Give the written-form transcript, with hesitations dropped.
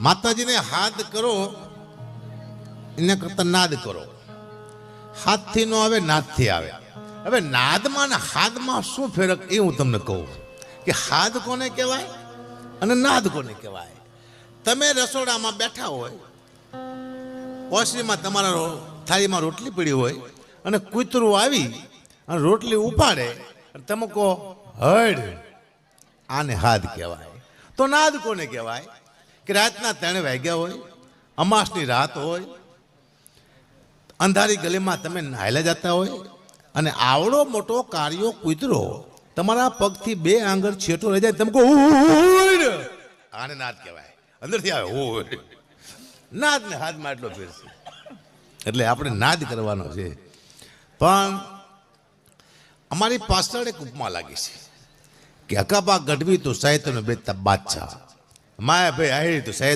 માતાજીને હાથ કરો એના કરતા નાદ કરો. હાથથી નો આવે, નાદથી આવે. હવે નાદમાં ને હાથમાં શું ફરક એ હું તમને કહું કે હાથ કોને કહેવાય અને નાદ કોને કહેવાય. તમે રસોડામાં બેઠા હોય, ઓસરીમાં તમારા થાળીમાં રોટલી પડી હોય અને કૂતરું આવી અને રોટલી ઉપાડે અને તમે કહો હડ, આને હાથ કહેવાય. તો નાદ કોને કહેવાય કે રાતના 3 વાગ્યા હોય, અમાસની રાત હોય, અંધારી ગલીમાં તમે નાહ્યા જતા હોય અને આવડો મોટો કાર્યો કૂતરો તમારા પગથી 2 આંગળ છેટો રહી જાય, તમે કહો આને નાદ કહેવાય. અંદરથી આવે હોય નાદ ને હાથમાં એટલો ફેર છે. એટલે આપણે નાદ કરવાનો છે. પણ અમારી પાછળ એક ઉપમા લાગી છે કે અકાબા ગઢવી તો સાહિત્યનો બેતા બાદશાહ, માયા ભાઈ આહી તો સાહિત્ય